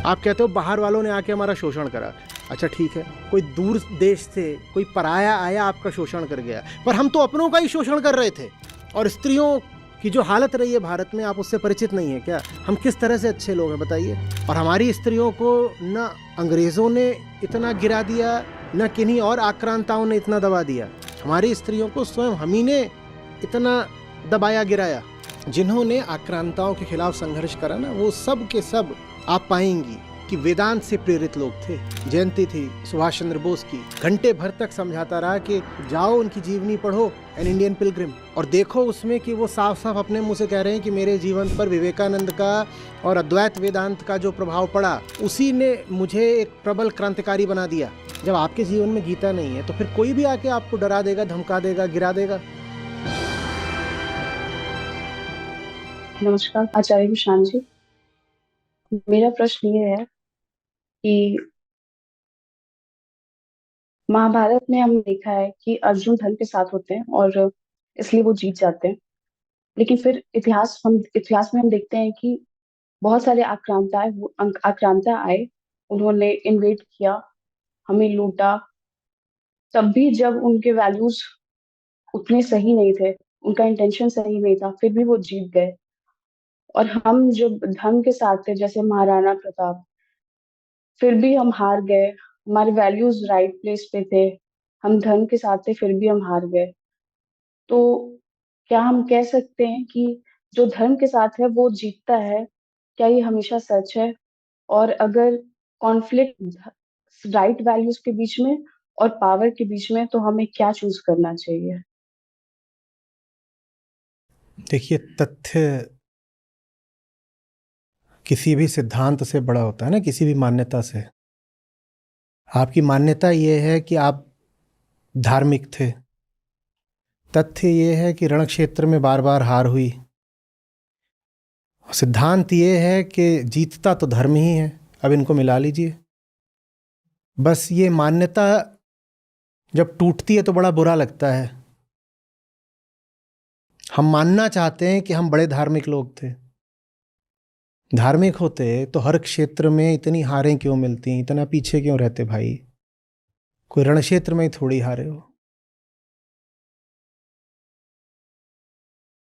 आप कहते हो बाहर वालों ने आके हमारा शोषण करा। अच्छा ठीक है, कोई दूर देश से कोई पराया आया आपका शोषण कर गया, पर हम तो अपनों का ही शोषण कर रहे थे। और स्त्रियों की जो हालत रही है भारत में, आप उससे परिचित नहीं है क्या? हम किस तरह से अच्छे लोग हैं बताइए। और हमारी स्त्रियों को न अंग्रेज़ों ने इतना गिरा दिया, न किन्हीं और आक्रांताओं ने इतना दबा दिया। हमारी स्त्रियों को स्वयं हम ही ने इतना दबाया गिराया। जिन्होंने आक्रांताओं के खिलाफ संघर्ष करा ना, वो सब के सब आप पाएंगी कि वेदांत से प्रेरित लोग थे। जयंती थी सुभाष चंद्र बोस की, घंटे भर तक समझाता रहा कि जाओ उनकी जीवनी पढ़ो, एन इंडियन पिलग्रिम, और देखो उसमें कि वो साफ साफ अपने मुंह से कह रहे हैं कि मेरे जीवन पर विवेकानंद का और अद्वैत वेदांत का जो प्रभाव पड़ा, उसी ने मुझे एक प्रबल क्रांतिकारी बना दिया। जब आपके जीवन में गीता नहीं है तो फिर कोई भी आके आपको डरा देगा, धमका देगा, गिरा देगा। नमस्कार आचार्य विशान जी। मेरा प्रश्न ये है कि महाभारत में हमने देखा है कि अर्जुन धर्म के साथ होते हैं और इसलिए वो जीत जाते हैं। लेकिन फिर इतिहास में हम देखते हैं कि बहुत सारे आक्रांता आए, उन्होंने इन्वेड किया, हमें लूटा। तब भी जब उनके वैल्यूज उतने सही नहीं थे, उनका इंटेंशन सही नहीं था, फिर भी वो जीत गए। और हम जो धर्म के साथ थे, जैसे महाराणा प्रताप, फिर भी हम हार गए। हमारे वैल्यूज राइट प्लेस पे थे, हम धर्म के साथ थे, फिर भी हम हार गए। तो क्या हम कह सकते हैं कि जो धर्म के साथ है वो जीतता है? क्या ये हमेशा सच है? और अगर कॉन्फ्लिक्ट राइट वैल्यूज के बीच में और पावर के बीच में, तो हमें क्या चूज करना चाहिए? देखिए, तथ्य किसी भी सिद्धांत से बड़ा होता है ना, किसी भी मान्यता से। आपकी मान्यता ये है कि आप धार्मिक थे, तथ्य ये है कि रण क्षेत्र में बार बार हार हुई। सिद्धांत ये है कि जीतता तो धर्म ही है। अब इनको मिला लीजिए। बस ये मान्यता जब टूटती है तो बड़ा बुरा लगता है। हम मानना चाहते हैं कि हम बड़े धार्मिक लोग थे। धार्मिक होते तो हर क्षेत्र में इतनी हारें क्यों मिलती, इतना पीछे क्यों रहते भाई? कोई रण क्षेत्र में ही थोड़ी हारे हो।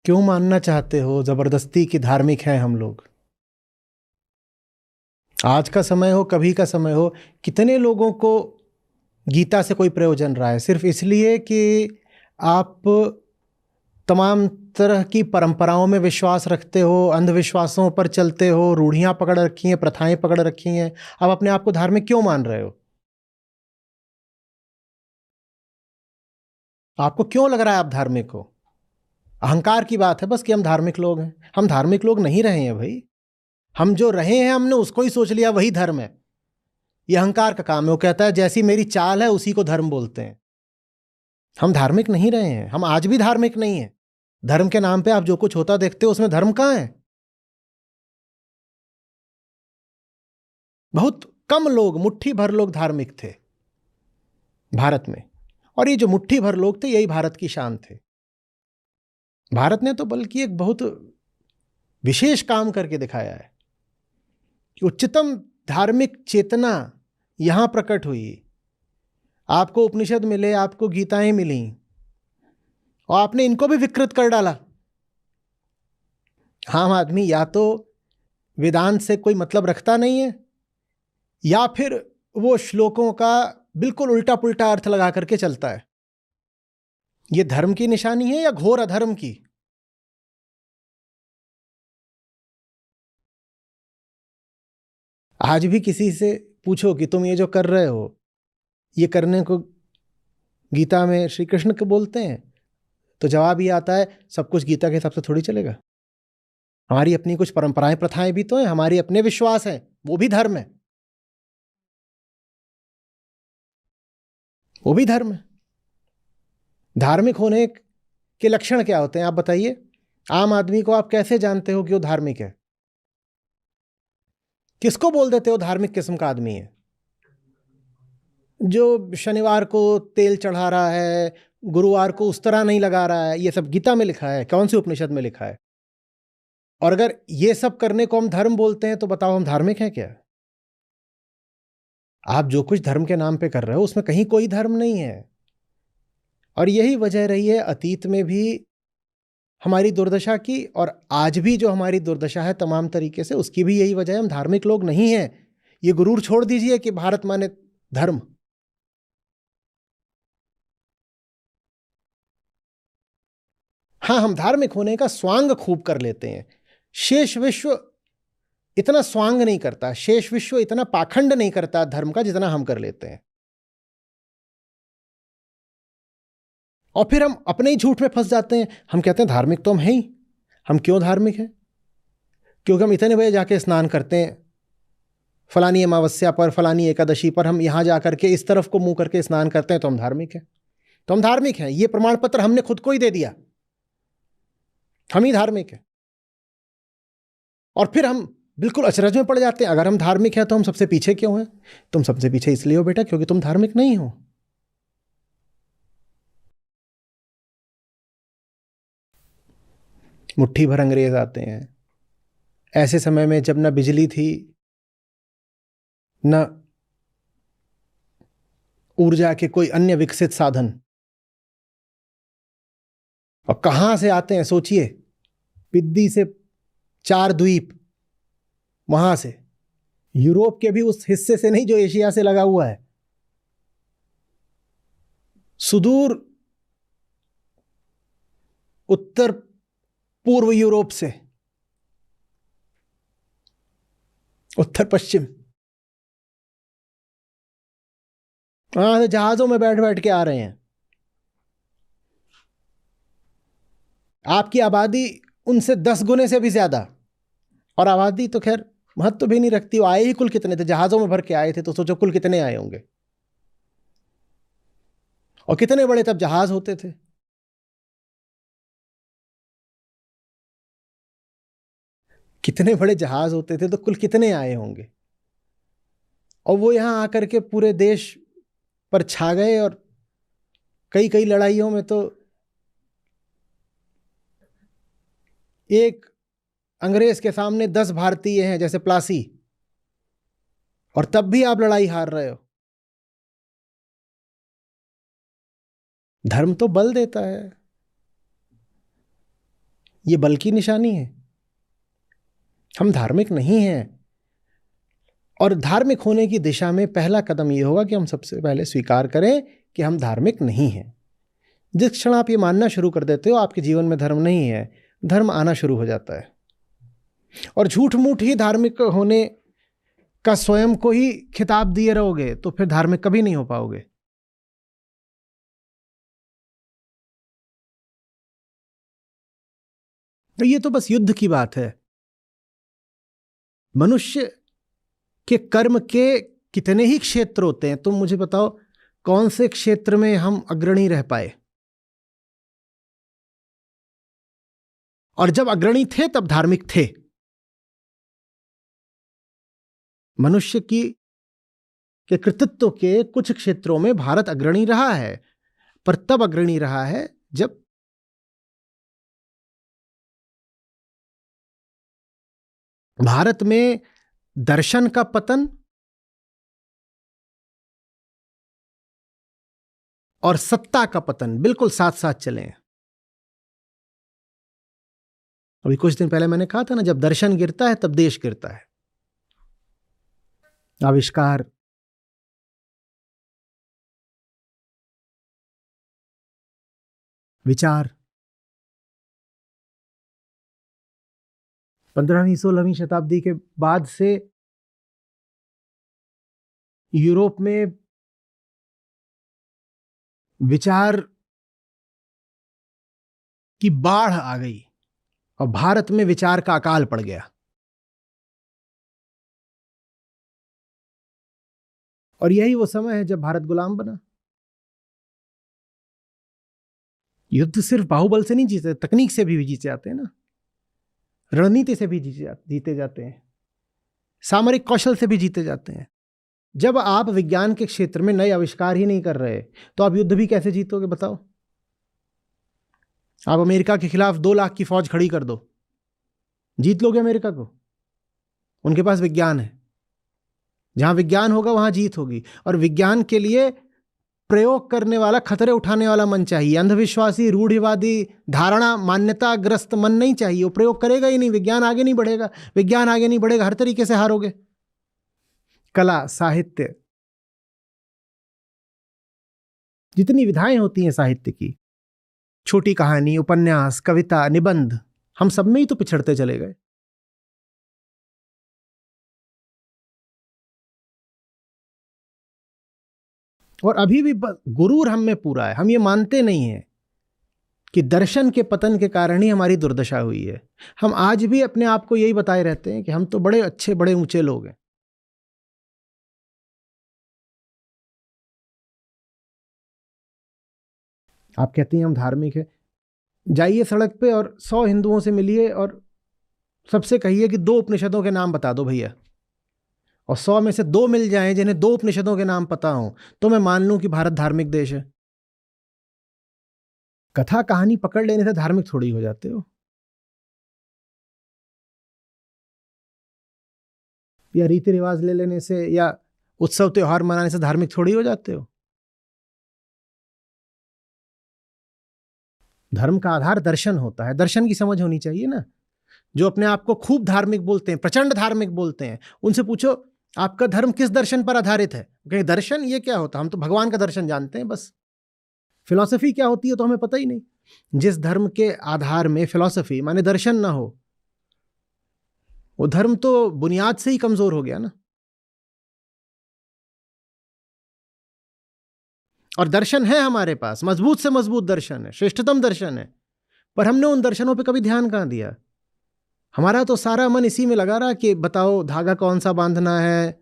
क्यों मानना चाहते हो जबरदस्ती कि धार्मिक हैं हम लोग? आज का समय हो, कभी का समय हो, कितने लोगों को गीता से कोई प्रयोजन रहा है सिर्फ इसलिए कि आप तमाम तरह की परंपराओं में विश्वास रखते हो, अंधविश्वासों पर चलते हो, रूढ़ियां पकड़ रखी हैं, प्रथाएं पकड़ रखी हैं। आप अपने आप को धार्मिक क्यों मान रहे हो? आपको क्यों लग रहा है आप धार्मिक हो? अहंकार की बात है बस कि हम धार्मिक लोग हैं। हम धार्मिक लोग नहीं रहे हैं भाई। हम जो रहे हैं हमने उसको ही सोच लिया वही धर्म है। यह अहंकार का काम है। वो कहता है जैसी मेरी चाल है उसी को धर्म बोलते हैं। हम धार्मिक नहीं रहे हैं, हम आज भी धार्मिक नहीं हैं। धर्म के नाम पे आप जो कुछ होता देखते हो उसमें धर्म कहाँ है? बहुत कम लोग, मुट्ठी भर लोग धार्मिक थे भारत में। और ये जो मुट्ठी भर लोग थे यही भारत की शान थे। भारत ने तो बल्कि एक बहुत विशेष काम करके दिखाया है कि उच्चतम धार्मिक चेतना यहां प्रकट हुई। आपको उपनिषद मिले, आपको गीताएं मिली, और आपने इनको भी विकृत कर डाला। आम आदमी या तो वेदांत से कोई मतलब रखता नहीं है, या फिर वो श्लोकों का बिल्कुल उल्टा पुल्टा अर्थ लगा करके चलता है। ये धर्म की निशानी है या घोर अधर्म की? आज भी किसी से पूछो कि तुम ये जो कर रहे हो, ये करने को गीता में श्री कृष्ण को बोलते हैं, तो जवाब ये आता है सब कुछ गीता के हिसाब से थोड़ी चलेगा। हमारी अपनी कुछ परंपराएं प्रथाएं भी तो हैं, हमारे अपने विश्वास हैं, वो भी धर्म है। वो भी धर्म है। धार्मिक होने के लक्षण क्या होते हैं आप बताइए? आम आदमी को आप कैसे जानते हो कि वो धार्मिक है? किसको बोल देते हो धार्मिक किस्म का आदमी है? जो शनिवार को तेल चढ़ा रहा है, गुरुवार को उस तरह नहीं लगा रहा है। ये सब गीता में लिखा है? कौन सी उपनिषद में लिखा है? और अगर ये सब करने को हम धर्म बोलते हैं तो बताओ हम धार्मिक हैं क्या? आप जो कुछ धर्म के नाम पे कर रहे हो उसमें कहीं कोई धर्म नहीं है। और यही वजह रही है अतीत में भी हमारी दुर्दशा की, और आज भी जो हमारी दुर्दशा है तमाम तरीके से, उसकी भी यही वजह है, हम धार्मिक लोग नहीं हैं। ये गुरूर छोड़ दीजिए कि भारत माने धर्म। हाँ, हम धार्मिक होने का स्वांग खूब कर लेते हैं, शेष विश्व इतना स्वांग नहीं करता, शेष विश्व इतना पाखंड नहीं करता धर्म का जितना हम कर लेते हैं। और फिर हम अपने ही झूठ में फंस जाते हैं। हम कहते हैं धार्मिक तो हम हैं ही। हम क्यों धार्मिक हैं? क्योंकि हम इतने बजे जाके स्नान करते हैं, फलानी अमावस्या पर, फलानी एकादशी पर हम यहां जाकर के इस तरफ को मुंह करके स्नान करते हैं, तो हम धार्मिक हैं। तो हम धार्मिक हैं, ये प्रमाण पत्र हमने खुद को ही दे दिया, हम ही धार्मिक हैं। और फिर हम बिल्कुल अचरज में पड़ जाते हैं, अगर हम धार्मिक हैं तो हम सबसे पीछे क्यों हैं? तुम सबसे पीछे इसलिए हो बेटा क्योंकि तुम धार्मिक नहीं हो। मुट्ठी भर अंग्रेज आते हैं ऐसे समय में जब न बिजली थी, न ऊर्जा के कोई अन्य विकसित साधन। और कहां से आते हैं सोचिए, पिद्दी से 4 द्वीप, वहां से, यूरोप के भी उस हिस्से से नहीं जो एशिया से लगा हुआ है, सुदूर उत्तर पूर्व यूरोप से, उत्तर पश्चिम, वहां से जहाजों में बैठ बैठ के आ रहे हैं। आपकी आबादी उनसे 10 गुने से भी ज्यादा। और आबादी तो खैर महत्व भी नहीं रखती, वो आए ही कुल कितने थे, जहाजों में भर के आए थे, तो सोचो कुल कितने आए होंगे। और कितने बड़े तब जहाज होते थे। कितने बड़े जहाज होते थे तो कुल कितने आए होंगे। और वो यहां आकर के पूरे देश पर छा गए, और कई कई लड़ाइयों में तो एक अंग्रेज के सामने 10 भारतीय हैं जैसे प्लासी, और तब भी आप लड़ाई हार रहे हो। धर्म तो बल देता है, ये बल की निशानी है। हम धार्मिक नहीं हैं। और धार्मिक होने की दिशा में पहला कदम यह होगा कि हम सबसे पहले स्वीकार करें कि हम धार्मिक नहीं हैं। जिस क्षण आप ये मानना शुरू कर देते हो आपके जीवन में धर्म नहीं है, धर्म आना शुरू हो जाता है। और झूठ मूठ ही धार्मिक होने का स्वयं को ही खिताब दिए रहोगे तो फिर धार्मिक कभी नहीं हो पाओगे। तो ये तो बस युद्ध की बात है। मनुष्य के कर्म के कितने ही क्षेत्र होते हैं, तुम मुझे बताओ कौन से क्षेत्र में हम अग्रणी रह पाए? और जब अग्रणी थे तब धार्मिक थे। मनुष्य की के कृतित्व के कुछ क्षेत्रों में भारत अग्रणी रहा है, पर तब अग्रणी रहा है जब भारत में दर्शन का पतन और सत्ता का पतन बिल्कुल साथ साथ चले हैं। अभी कुछ दिन पहले मैंने कहा था ना, जब दर्शन गिरता है तब देश गिरता है। आविष्कार, विचार 15वीं 16वीं शताब्दी के बाद से यूरोप में विचार की बाढ़ आ गई और भारत में विचार का अकाल पड़ गया। और यही वो समय है जब भारत गुलाम बना। युद्ध सिर्फ बाहुबल से नहीं जीते, तकनीक से भी जीते जाते हैं ना, रणनीति से भी जीते जाते हैं, सामरिक कौशल से भी जीते जाते हैं। जब आप विज्ञान के क्षेत्र में नए आविष्कार ही नहीं कर रहे तो आप युद्ध भी कैसे जीतोगे बताओ? आप अमेरिका के खिलाफ 2 लाख की फौज खड़ी कर दो, जीत लोगे अमेरिका को? उनके पास विज्ञान है, जहां विज्ञान होगा वहां जीत होगी, और विज्ञान के लिए प्रयोग करने वाला, खतरे उठाने वाला मन चाहिए। अंधविश्वासी, रूढ़िवादी, धारणा, मान्यताग्रस्त मन नहीं चाहिए। वो प्रयोग करेगा ही नहीं, विज्ञान आगे नहीं बढ़ेगा। विज्ञान आगे नहीं बढ़ेगा, हर तरीके से हारोगे। कला, साहित्य, जितनी विधाएं होती हैं साहित्य की, छोटी कहानी, उपन्यास, कविता, निबंध, हम सब में ही तो पिछड़ते चले गए। और अभी भी गुरूर हम में पूरा है। हम ये मानते नहीं हैं कि दर्शन के पतन के कारण ही हमारी दुर्दशा हुई है। हम आज भी अपने आप को यही बताए रहते हैं कि हम तो बड़े अच्छे, बड़े ऊंचे लोग हैं। आप कहती हैं हम धार्मिक हैं। जाइए सड़क पे और 100 हिंदुओं से मिलिए और सबसे कहिए कि 2 उपनिषदों के नाम बता दो भैया, और 100 में से 2 मिल जाएं जिन्हें 2 उपनिषदों के नाम पता हों, तो मैं मान लूं कि भारत धार्मिक देश है। कथा कहानी पकड़ लेने से धार्मिक थोड़ी हो जाते हो, या रीति रिवाज ले लेने से या उत्सव त्योहार मनाने से धार्मिक थोड़ी हो जाते हो। धर्म का आधार दर्शन होता है। दर्शन की समझ होनी चाहिए ना। जो अपने आप को खूब धार्मिक बोलते हैं, प्रचंड धार्मिक बोलते हैं, उनसे पूछो आपका धर्म किस दर्शन पर आधारित है। कहे दर्शन ये क्या होता, हम तो भगवान का दर्शन जानते हैं बस। फिलॉसफी क्या होती है तो हमें पता ही नहीं। जिस धर्म के आधार में फिलॉसफी माने दर्शन ना हो, वो धर्म तो बुनियाद से ही कमजोर हो गया ना। और दर्शन है हमारे पास, मजबूत से मजबूत दर्शन है, श्रेष्ठतम दर्शन है, पर हमने उन दर्शनों पे कभी ध्यान कहाँ दिया। हमारा तो सारा मन इसी में लगा रहा कि बताओ धागा कौन सा बांधना है,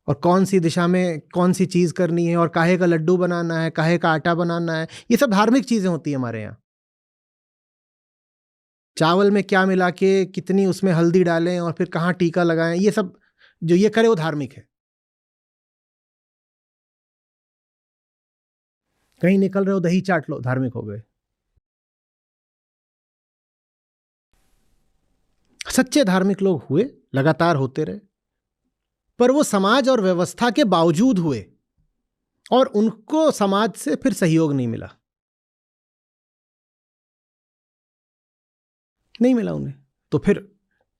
और कौन सी दिशा में कौन सी चीज करनी है, और काहे का लड्डू बनाना है, काहे का आटा बनाना है। ये सब धार्मिक चीजें होती है हमारे यहाँ। चावल में क्या मिला के, कितनी उसमें हल्दी डालें, और फिर कहाँ टीका लगाएं, ये सब जो ये करे वो धार्मिक है। कहीं निकल रहे हो दही चाट लो, धार्मिक हो गए। सच्चे धार्मिक लोग हुए, लगातार होते रहे, पर वो समाज और व्यवस्था के बावजूद हुए, और उनको समाज से फिर सहयोग नहीं मिला। नहीं मिला उन्हें, तो फिर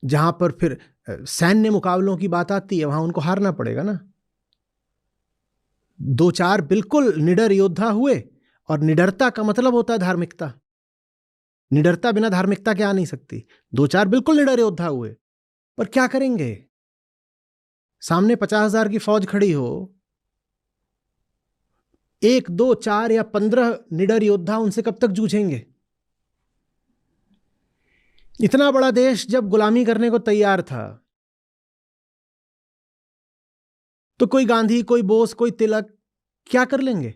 जहां पर फिर सैन्य मुकाबलों की बात आती है वहां उनको हारना पड़ेगा ना। 2-4 बिल्कुल निडर योद्धा हुए, और निडरता का मतलब होता है धार्मिकता। निडरता बिना धार्मिकता के आ नहीं सकती। 2-4 बिल्कुल निडर योद्धा हुए, पर क्या करेंगे। सामने 50,000 की फौज खड़ी हो, 1, 2, 4 या 15 निडर योद्धा उनसे कब तक जूझेंगे। इतना बड़ा देश जब गुलामी करने को तैयार था, तो कोई गांधी, कोई बोस, कोई तिलक क्या कर लेंगे।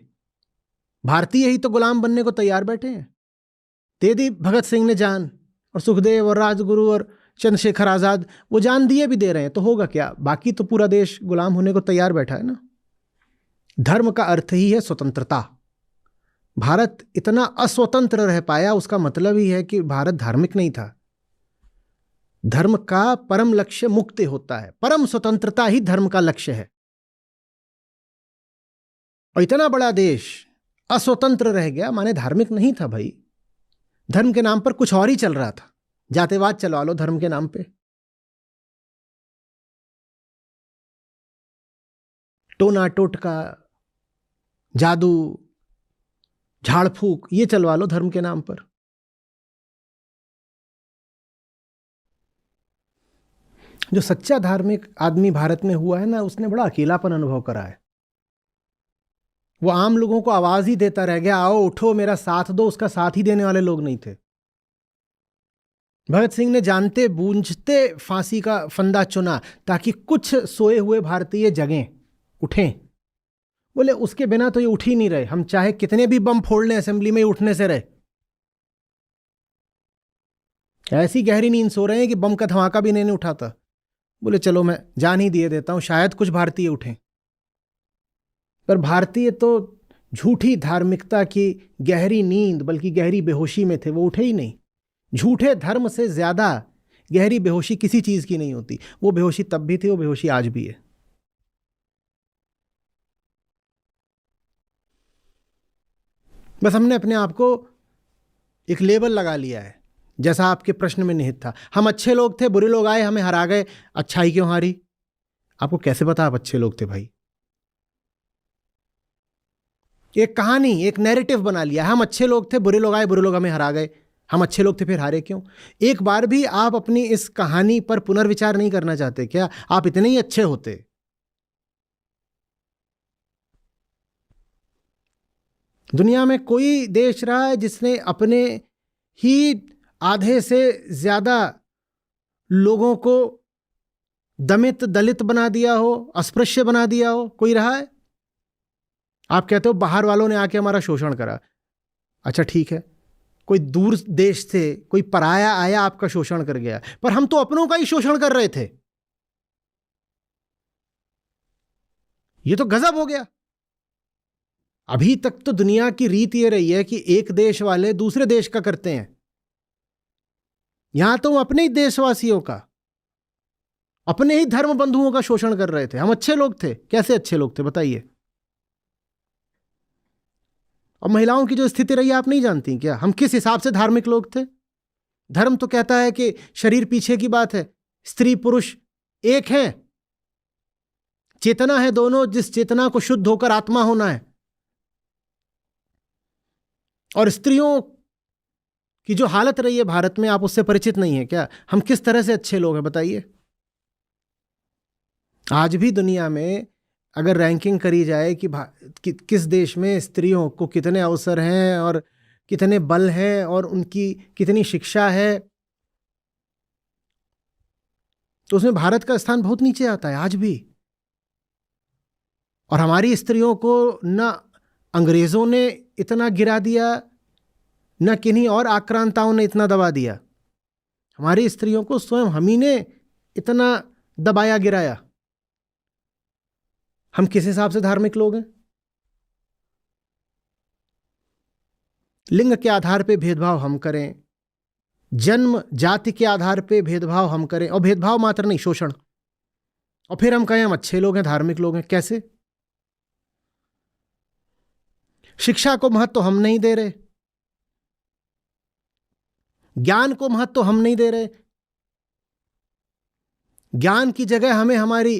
भारतीय ही तो गुलाम बनने को तैयार बैठे हैं। दे दी भगत सिंह ने जान, और सुखदेव और राजगुरु और चंद्रशेखर आजाद, वो जान दिए भी दे रहे हैं, तो होगा क्या। बाकी तो पूरा देश गुलाम होने को तैयार बैठा है ना। धर्म का अर्थ ही है स्वतंत्रता। भारत इतना अस्वतंत्र रह पाया, उसका मतलब ही है कि भारत धार्मिक नहीं था। धर्म का परम लक्ष्य मुक्ति होता है, परम स्वतंत्रता ही धर्म का लक्ष्य है। और इतना बड़ा देश अस्वतंत्र रह गया माने धार्मिक नहीं था भाई। धर्म के नाम पर कुछ और ही चल रहा था। जातिवाद चलवा लो धर्म के नाम पे, टोना टोटका, जादू, झाड़ फूक, ये चलवा लो धर्म के नाम पर। जो सच्चा धार्मिक आदमी भारत में हुआ है ना, उसने बड़ा अकेलापन अनुभव करा है। वो आम लोगों को आवाज ही देता रह गया, आओ उठो मेरा साथ दो। उसका साथ ही देने वाले लोग नहीं थे। भगत सिंह ने जानते बूझते फांसी का फंदा चुना ताकि कुछ सोए हुए भारतीय जगें, उठें। बोले उसके बिना तो ये उठ ही नहीं रहे, हम चाहे कितने भी बम फोड़ लें असेंबली में, उठने से रहे। ऐसी गहरी नींद सो रहे हैं कि बम का धमाका भी नहीं उठाता। बोले चलो मैं जान ही दिए देता हूं, शायद कुछ भारतीय उठें। पर भारतीय तो झूठी धार्मिकता की गहरी नींद बल्कि गहरी बेहोशी में थे, वो उठे ही नहीं। झूठे धर्म से ज्यादा गहरी बेहोशी किसी चीज की नहीं होती। वो बेहोशी तब भी थी, वो बेहोशी आज भी है। बस हमने अपने आप को एक लेबल लगा लिया है, जैसा आपके प्रश्न में निहित था। हम अच्छे लोग थे, बुरे लोग आए, हमें हरा गए, अच्छाई क्यों हारी? आपको कैसे पता आप अच्छे लोग थे भाई? एक कहानी, एक नैरेटिव बना लिया। हम अच्छे लोग थे, बुरे लोग आए, बुरे लोग हमें हरा गए। हम अच्छे लोग थे फिर हारे क्यों? एक बार भी आप अपनी इस कहानी पर पुनर्विचार नहीं करना चाहते क्या? आप इतने ही अच्छे होते। दुनिया में कोई देश रहा है जिसने अपने ही आधे से ज्यादा लोगों को दमित दलित बना दिया हो, अस्पृश्य बना दिया हो? कोई रहा है? आप कहते हो बाहर वालों ने आके हमारा शोषण करा। अच्छा ठीक है, कोई दूर देश से कोई पराया आया, आपका शोषण कर गया, पर हम तो अपनों का ही शोषण कर रहे थे। ये तो गजब हो गया। अभी तक तो दुनिया की रीत ये रही है कि एक देश वाले दूसरे देश का करते हैं। यहां तो हम अपने ही देशवासियों का, अपने ही धर्म बंधुओं का शोषण कर रहे थे। हम अच्छे लोग थे? कैसे अच्छे लोग थे बताइए? और महिलाओं की जो स्थिति रही आप नहीं जानती क्या? हम किस हिसाब से धार्मिक लोग थे? धर्म तो कहता है कि शरीर पीछे की बात है, स्त्री पुरुष एक है, चेतना है दोनों, जिस चेतना को शुद्ध होकर आत्मा होना है। और स्त्रियों की जो हालत रही है भारत में, आप उससे परिचित नहीं है क्या? हम किस तरह से अच्छे लोग हैं बताइए? आज भी दुनिया में अगर रैंकिंग करी जाए कि किस देश में स्त्रियों को कितने अवसर हैं और कितने बल हैं और उनकी कितनी शिक्षा है, तो उसमें भारत का स्थान बहुत नीचे आता है आज भी। और हमारी स्त्रियों को न अंग्रेजों ने इतना गिरा दिया, न किन्हीं और आक्रांताओं ने इतना दबा दिया। हमारी स्त्रियों को स्वयं हम ही ने इतना दबाया गिराया। हम किस हिसाब से धार्मिक लोग हैं? लिंग के आधार पे भेदभाव हम करें, जन्म जाति के आधार पे भेदभाव हम करें, और भेदभाव मात्र नहीं, शोषण। और फिर हम कहें हम अच्छे लोग हैं, धार्मिक लोग हैं। कैसे? शिक्षा को महत्व हम नहीं दे रहे, ज्ञान को महत्व हम नहीं दे रहे। ज्ञान की जगह हमें हमारी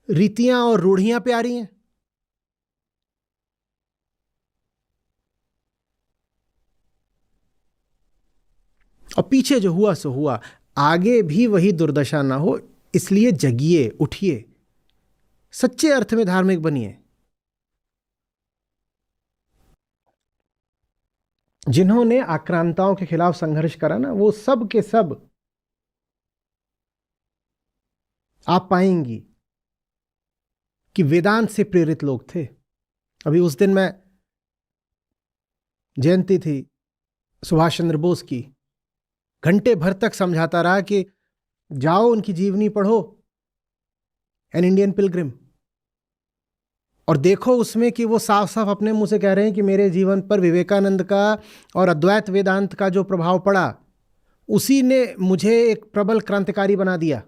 रीतियां और रूढ़ियां प्यारी हैं। और पीछे जो हुआ सो हुआ, आगे भी वही दुर्दशा ना हो, इसलिए जगिए, उठिए, सच्चे अर्थ में धार्मिक बनिए। जिन्होंने आक्रांताओं के खिलाफ संघर्ष करा ना, वो सब के सब आप पाएंगी कि वेदांत से प्रेरित लोग थे। अभी उस दिन मैं, जयंती थी सुभाष चंद्र बोस की, घंटे भर तक समझाता रहा कि जाओ उनकी जीवनी पढ़ो, एन इंडियन पिलग्रिम, और देखो उसमें कि वो साफ साफ अपने मुंह से कह रहे हैं कि मेरे जीवन पर विवेकानंद का और अद्वैत वेदांत का जो प्रभाव पड़ा, उसी ने मुझे एक प्रबल क्रांतिकारी बना दिया।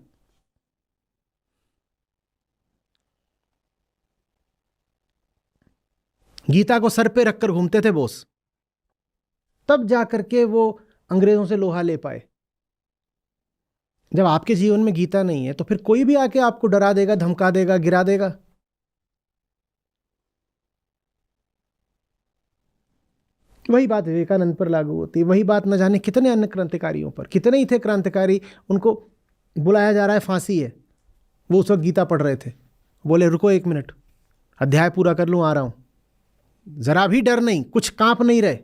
गीता को सर पे रखकर घूमते थे बोस, तब जाकर के वो अंग्रेजों से लोहा ले पाए। जब आपके जीवन में गीता नहीं है तो फिर कोई भी आके आपको डरा देगा, धमका देगा, गिरा देगा। वही बात विवेकानंद पर लागू होती है, वही बात न जाने कितने अन्य क्रांतिकारियों पर। कितने ही थे क्रांतिकारी, उनको बुलाया जा रहा है, फांसी है। वो उस वक्त गीता पढ़ रहे थे, बोले रुको 1 मिनट, अध्याय पूरा कर लूं, आ रहा हूं। जरा भी डर नहीं, कुछ कांप नहीं रहे।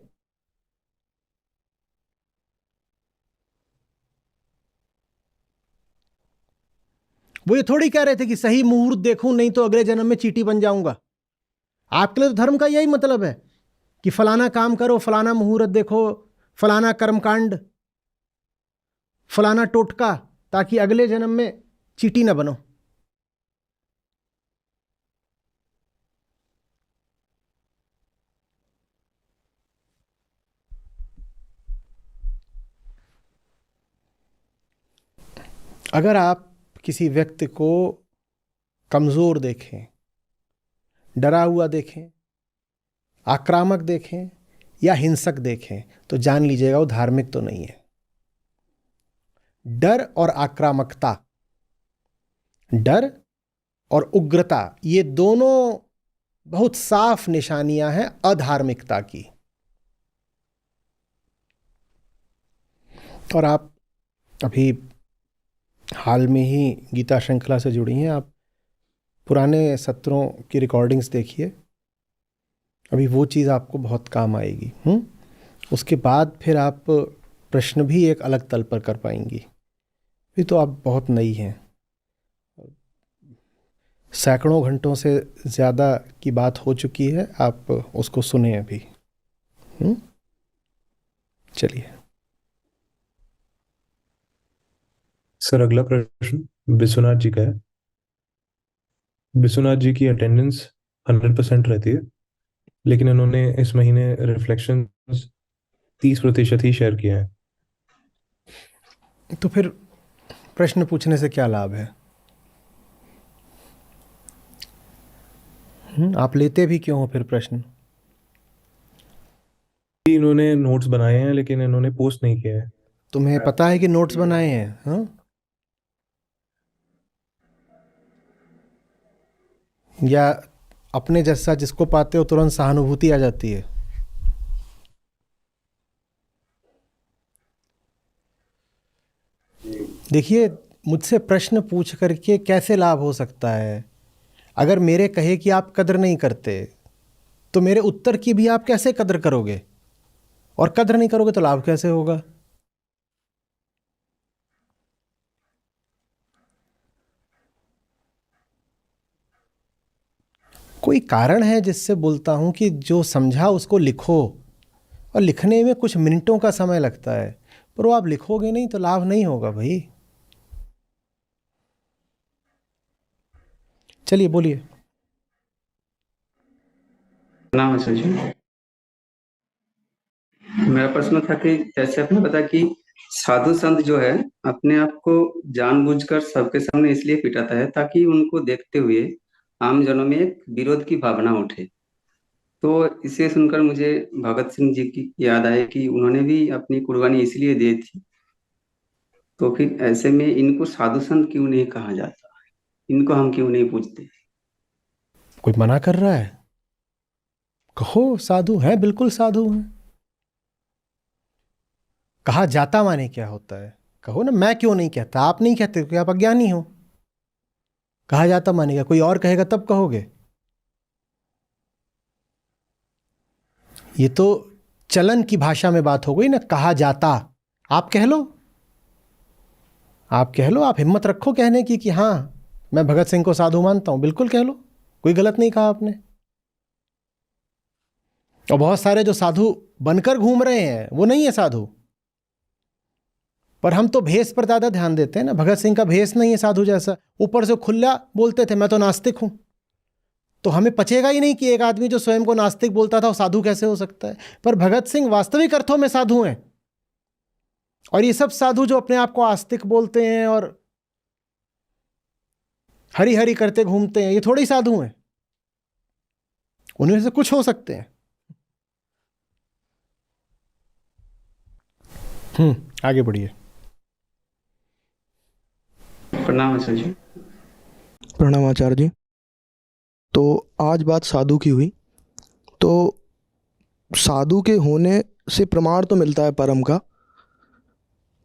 वो ये थोड़ी कह रहे थे कि सही मुहूर्त देखूं, नहीं तो अगले जन्म में चींटी बन जाऊंगा। आपके लिए तो धर्म का यही मतलब है कि फलाना काम करो, फलाना मुहूर्त देखो, फलाना कर्मकांड, फलाना टोटका, ताकि अगले जन्म में चींटी ना बनो। अगर आप किसी व्यक्ति को कमजोर देखें, डरा हुआ देखें, आक्रामक देखें या हिंसक देखें तो जान लीजिएगा वो धार्मिक तो नहीं है। डर और आक्रामकता, डर और उग्रता, ये दोनों बहुत साफ निशानियां हैं अधार्मिकता की। और आप अभी हाल में ही गीता श्रृंखला से जुड़ी हैं, आप पुराने सत्रों की रिकॉर्डिंग्स देखिए, अभी वो चीज़ आपको बहुत काम आएगी। उसके बाद फिर आप प्रश्न भी एक अलग तल पर कर पाएंगी। अभी तो आप बहुत नई हैं, सैकड़ों घंटों से ज़्यादा की बात हो चुकी है, आप उसको सुने अभी। चलिए। सर अगला प्रश्न विश्वनाथ जी का है। विश्वनाथ जी की अटेंडेंस 100% रहती है, लेकिन इन्होंने इस महीने रिफ्लेक्शन 30% ही शेयर किया है। तो फिर प्रश्न पूछने से क्या लाभ है? आप लेते भी क्यों हो फिर प्रश्न? इन्होंने नोट्स बनाए हैं लेकिन इन्होंने पोस्ट नहीं किया है। तुम्हें पता है कि नोट्स बनाए हैं? हाँ, या अपने जैसा जिसको पाते हो तुरंत सहानुभूति आ जाती है? देखिए, मुझसे प्रश्न पूछ करके कैसे लाभ हो सकता है? अगर मेरे कहे कि आप कद्र नहीं करते तो मेरे उत्तर की भी आप कैसे कद्र करोगे? और कद्र नहीं करोगे तो लाभ कैसे होगा? कोई कारण है जिससे बोलता हूं कि जो समझा उसको लिखो, और लिखने में कुछ मिनटों का समय लगता है, पर वो आप लिखोगे नहीं तो लाभ नहीं होगा भाई। चलिए बोलिए। नाम है सर जी। मेरा प्रश्न था कि जैसे आपने बताया कि साधु संत जो है अपने आप को जानबूझकर सबके सामने इसलिए पिटाता है ताकि उनको देखते हुए आम जनों में एक विरोध की भावना उठे। तो इसे सुनकर मुझे भगत सिंह जी की याद आई कि उन्होंने भी अपनी कुर्बानी इसलिए दी थी। तो फिर ऐसे में इनको साधु संत क्यों नहीं कहा जाता, इनको हम क्यों नहीं पूछते? कोई मना कर रहा है? कहो साधु हैं, बिल्कुल साधु हैं। कहा जाता माने क्या होता है? कहो ना, मैं क्यों नहीं कहता, आप नहीं कहते क्योंकि आप अज्ञानी हो। कहा जाता माने क्या, कोई और कहेगा तब कहोगे? ये तो चलन की भाषा में बात हो गई ना, कहा जाता। आप कह लो, आप कह लो, आप हिम्मत रखो कहने की कि हाँ मैं भगत सिंह को साधु मानता हूं, बिल्कुल कह लो, कोई गलत नहीं कहा आपने। और बहुत सारे जो साधु बनकर घूम रहे हैं वो नहीं है साधु, पर हम तो भेष पर ज्यादा ध्यान देते हैं ना। भगत सिंह का भेष नहीं है साधु जैसा, ऊपर से खुला बोलते थे मैं तो नास्तिक हूं, तो हमें पचेगा ही नहीं कि एक आदमी जो स्वयं को नास्तिक बोलता था वो साधु कैसे हो सकता है। पर भगत सिंह वास्तविक अर्थों में साधु हैं, और ये सब साधु जो अपने आप को आस्तिक बोलते हैं और हरि हरि करते घूमते हैं, ये थोड़े ही साधु हैं। उनमें से कुछ हो सकते हैं। आगे बढ़िए। प्रणाम सर जी। प्रणाम आचार्य जी। तो आज बात साधु की हुई, तो साधु के होने से प्रमाण तो मिलता है परम का,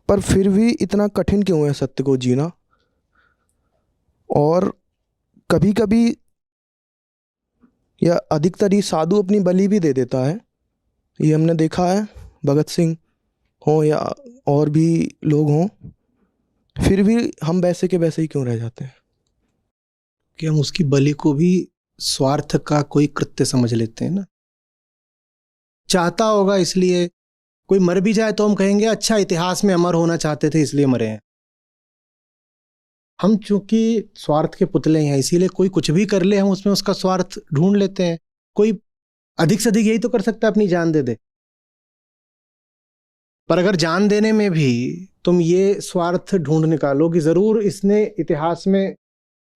पर फिर भी इतना कठिन क्यों है सत्य को जीना? और कभी कभी या अधिकतर ही साधु अपनी बलि भी दे देता है, ये हमने देखा है। भगत सिंह हों या और भी लोग हों, फिर भी हम वैसे के वैसे ही क्यों रह जाते हैं? कि हम उसकी बलि को भी स्वार्थ का कोई कृत्य समझ लेते हैं ना। चाहता होगा इसलिए, कोई मर भी जाए तो हम कहेंगे अच्छा इतिहास में अमर होना चाहते थे इसलिए मरे हैं। हम चूंकि स्वार्थ के पुतले हैं, इसीलिए कोई कुछ भी कर ले हम उसमें उसका स्वार्थ ढूंढ लेते हैं। कोई अधिक से अधिक यही तो कर सकता है, अपनी जान दे दे। पर अगर जान देने में भी तुम ये स्वार्थ ढूंढ निकालो कि जरूर इसने इतिहास में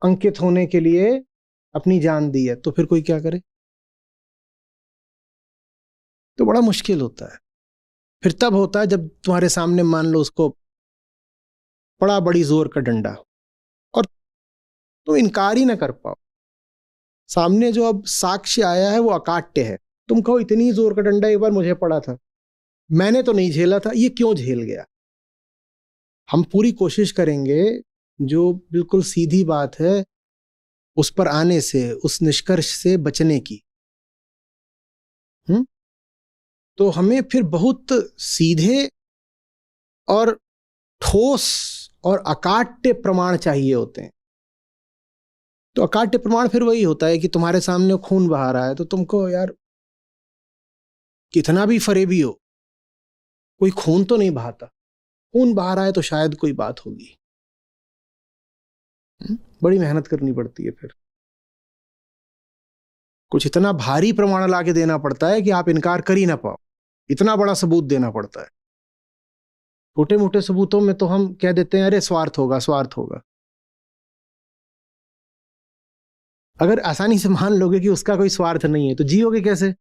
अंकित होने के लिए अपनी जान दी है, तो फिर कोई क्या करे? तो बड़ा मुश्किल होता है। फिर तब होता है जब तुम्हारे सामने मान लो उसको बड़ा बड़ी जोर का डंडा और तुम इनकार ही ना कर पाओ। सामने जो अब साक्ष्य आया है वो अकाट्य है। तुम कहो इतनी जोर का डंडा एक बार मुझे पड़ा था, मैंने तो नहीं झेला था, ये क्यों झेल गया? हम पूरी कोशिश करेंगे जो बिल्कुल सीधी बात है उस पर आने से, उस निष्कर्ष से बचने की। तो हमें फिर बहुत सीधे और ठोस और अकाट्य प्रमाण चाहिए होते हैं। तो अकाट्य प्रमाण फिर वही होता है कि तुम्हारे सामने खून बहा रहा है तो तुमको यार कितना भी फरेबी हो, कोई खून तो नहीं बहाता, खून बहा रहा है तो शायद कोई बात होगी। बड़ी मेहनत करनी पड़ती है, फिर कुछ इतना भारी प्रमाण लाके देना पड़ता है कि आप इनकार कर ही ना पाओ, इतना बड़ा सबूत देना पड़ता है। छोटे मोटे सबूतों में तो हम कह देते हैं अरे स्वार्थ होगा, स्वार्थ होगा। अगर आसानी से मान लोगे कि उसका कोई स्वार्थ नहीं है तो जियोगे कैसे?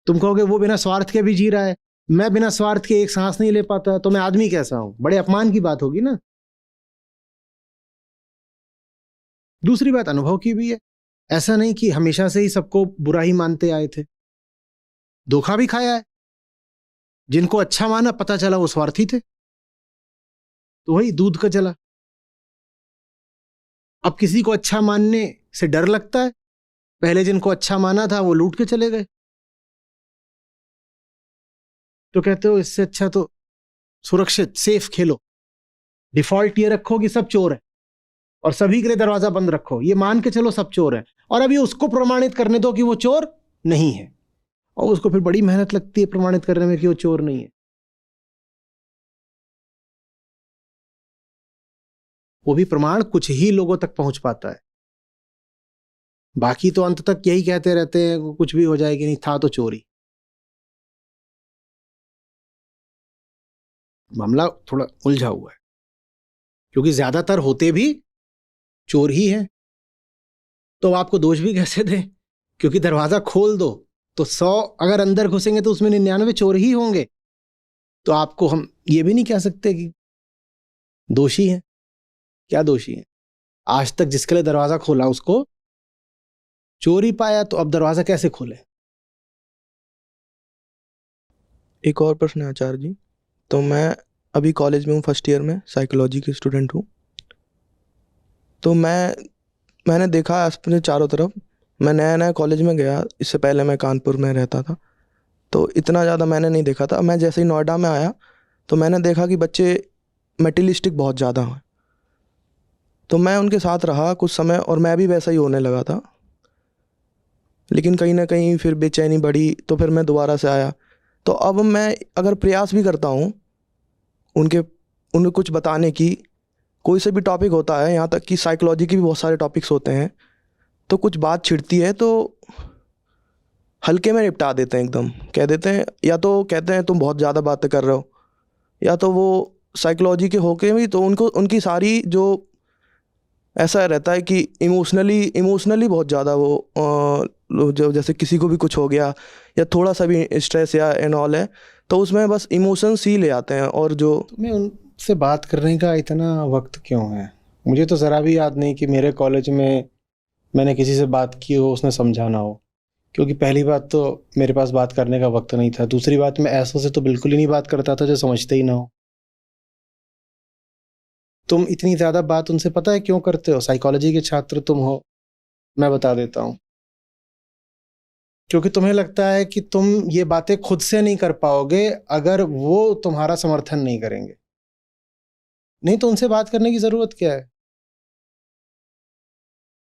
तुम कहोगे वो बिना स्वार्थ के भी जी रहा है, मैं बिना स्वार्थ के एक सांस नहीं ले पाता, तो मैं आदमी कैसा हूं? बड़े अपमान की बात होगी ना। दूसरी बात अनुभव की भी है। ऐसा नहीं कि हमेशा से ही सबको बुरा ही मानते आए थे, धोखा भी खाया है। जिनको अच्छा माना पता चला वो स्वार्थी थे, तो वही दूध का जला। अब किसी को अच्छा मानने से डर लगता है, पहले जिनको अच्छा माना था वो लूट के चले गए, तो कहते हो इससे अच्छा तो सुरक्षित सेफ खेलो, डिफॉल्ट ये रखो कि सब चोर है और सभी के लिए दरवाजा बंद रखो, ये मान के चलो सब चोर है, और अभी उसको प्रमाणित करने दो कि वो चोर नहीं है, और उसको फिर बड़ी मेहनत लगती है प्रमाणित करने में कि वो चोर नहीं है। वो भी प्रमाण कुछ ही लोगों तक पहुंच पाता है, बाकी तो अंत तक यही कहते रहते हैं कुछ भी हो जाएगी, नहीं था तो चोरी। मामला थोड़ा उलझा हुआ है क्योंकि ज्यादातर होते भी चोर ही हैं। तो आपको दोष भी कैसे दें? क्योंकि दरवाजा खोल दो तो 100 अगर अंदर घुसेंगे तो उसमें 99 चोर ही होंगे, तो आपको हम ये भी नहीं कह सकते कि दोषी हैं। क्या दोषी हैं? आज तक जिसके लिए दरवाजा खोला उसको चोर ही पाया, तो अब दरवाजा कैसे खोले? एक और प्रश्न है आचार्य जी। तो मैं अभी कॉलेज में हूँ, फर्स्ट ईयर में, साइकोलॉजी की स्टूडेंट हूँ। तो मैंने देखा अपने चारों तरफ, मैं नया नया कॉलेज में गया, इससे पहले मैं कानपुर में रहता था, तो इतना ज़्यादा मैंने नहीं देखा था। मैं जैसे ही नोएडा में आया तो मैंने देखा कि बच्चे मटेरियलिस्टिक बहुत ज़्यादा हैं। तो मैं उनके साथ रहा कुछ समय और मैं भी वैसा ही होने लगा था, लेकिन कहीं ना कहीं फिर बेचैनी बढ़ी, तो फिर मैं दोबारा से आया। तो अब मैं अगर प्रयास भी करता हूँ उन्हें कुछ बताने की, कोई से भी टॉपिक होता है, यहाँ तक कि साइकोलॉजी के भी बहुत सारे टॉपिक्स होते हैं, तो कुछ बात छिड़ती है तो हल्के में निपटा देते हैं, एकदम कह देते हैं, या तो कहते हैं तुम बहुत ज़्यादा बातें कर रहे हो, या तो वो साइकोलॉजी के होके भी तो उनको उनकी सारी जो ऐसा रहता है कि इमोशनली बहुत ज़्यादा वो जो जैसे किसी को भी कुछ हो गया या थोड़ा सा भी स्ट्रेस या एंड ऑल है, तो उसमें बस इमोशंस ही ले आते हैं। और जो तुम्हें उनसे बात करने का इतना वक्त क्यों है? मुझे तो ज़रा भी याद नहीं कि मेरे कॉलेज में मैंने किसी से बात की हो, उसने समझाना हो। क्योंकि पहली बात तो मेरे पास बात करने का वक्त नहीं था, दूसरी बात मैं ऐसों से तो बिल्कुल ही नहीं बात करता था जो समझते ही ना हो। तुम इतनी ज़्यादा बात उनसे पता है क्यों करते हो? साइकोलॉजी के छात्र तुम हो, मैं बता देता हूँ। क्योंकि तुम्हें लगता है कि तुम ये बातें खुद से नहीं कर पाओगे अगर वो तुम्हारा समर्थन नहीं करेंगे। नहीं तो उनसे बात करने की ज़रूरत क्या है?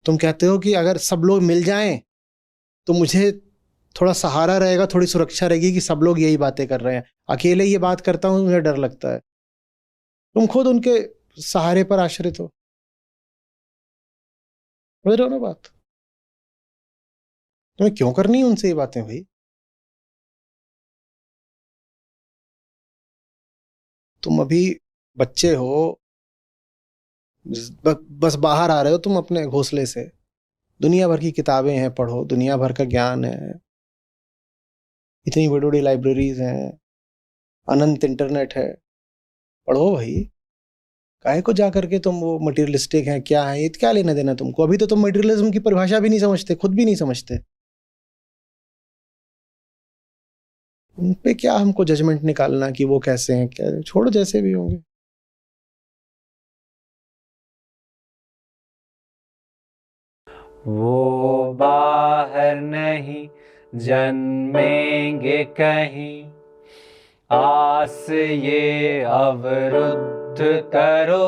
तुम कहते हो कि अगर सब लोग मिल जाएं तो मुझे थोड़ा सहारा रहेगा, थोड़ी सुरक्षा रहेगी कि सब लोग यही बातें कर रहे हैं। अकेले ये बात करता हूं मुझे डर लगता है। तुम खुद उनके सहारे पर आश्रित हो। समझ रहे हो ना बात? तुम्हें क्यों करनी है उनसे ये बातें भाई? तुम अभी बच्चे हो, बस बाहर आ रहे हो तुम अपने घोंसले से। दुनिया भर की किताबें हैं, पढ़ो, दुनिया भर का ज्ञान है। इतनी बड़ी बड़ी लाइब्रेरीज हैं, अनंत इंटरनेट है, पढ़ो भाई। काहे को जा करके तुम वो मटेरियलिस्टिक हैं क्या है, ये क्या लेना देना तुमको? अभी तो तुम मटेरियलिज्म की परिभाषा भी नहीं समझते, खुद भी नहीं समझते। उन पे क्या हमको जजमेंट निकालना कि वो कैसे हैं क्या, छोड़ो जैसे भी होंगे। वो बाहर नहीं जन्मेंगे कहीं, आस ये अवरुद्ध करो,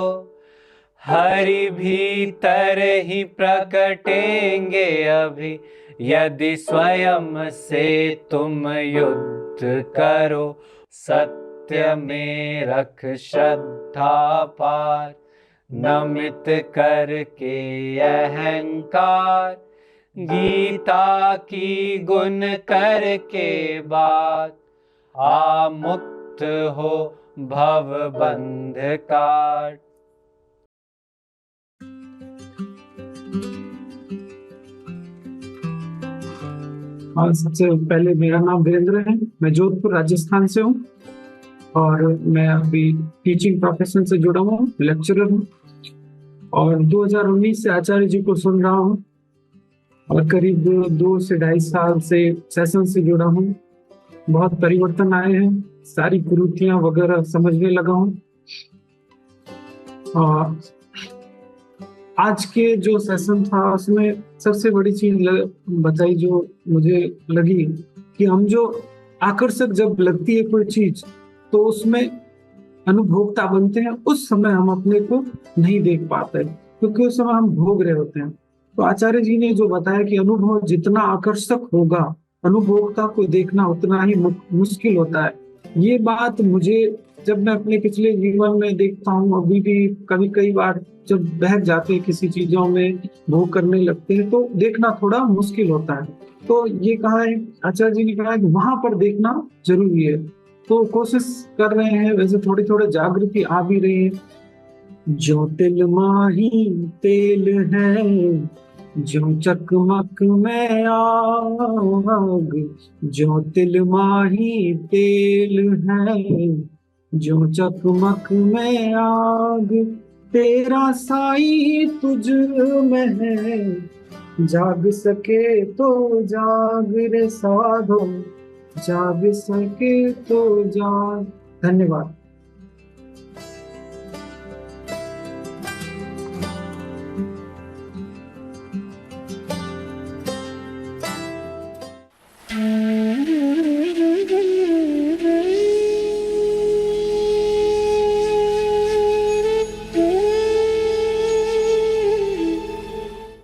हरि भीतर ही प्रकटेंगे अभी, यदि स्वयं से तुम युद्ध करो। सत्य में रख श्रद्धा पार, नमित करके अहंकार, गीता की गुण करके बात, आ मुक्त हो भव बंध काट। और सबसे पहले मेरा नाम वीरेंद्र है, मैं जोधपुर राजस्थान से हूँ और मैं अभी टीचिंग प्रोफेशन से जुड़ा हूँ, लेक्चरर हूँ और 2019 से आचार्य जी को सुन रहा हूँ और करीब 2 से 2.5 साल से सेशन से जुड़ा हूँ। बहुत परिवर्तन आए हैं, सारी कुरीतियां वगैरह समझने लगा हूँ। और आज के जो सेशन था उसमें सबसे बड़ी चीज बताई जो मुझे लगी कि हम जो आकर्षक जब लगती है कोई चीज तो उसमें अनुभोक्ता बनते हैं, उस समय हम अपने को नहीं देख पाते क्योंकि उस समय हम भोग रहे होते हैं। तो आचार्य जी ने जो बताया कि अनुभव जितना आकर्षक होगा, अनुभोक्ता को देखना उतना ही मुश्किल होता है। ये बात मुझे जब मैं अपने पिछले जीवन में देखता हूँ, अभी भी कभी कई बार जब बहक जाते हैं किसी चीजों में, भोग करने लगते हैं तो देखना थोड़ा मुश्किल होता है। तो ये कहा है आचार्य जी ने कहा है कि वहां पर देखना जरूरी है। तो कोशिश कर रहे हैं, वैसे थोड़ी थोड़ी जागृति आ भी रही है। जो तिल माही तेल है, जो चकमक में आग, जो तिल माही तेल है, जो चकमक में आग, तेरा साई तुझ में है, जाग सके तो जाग रे साधो, जाग सके तो जाग। धन्यवाद।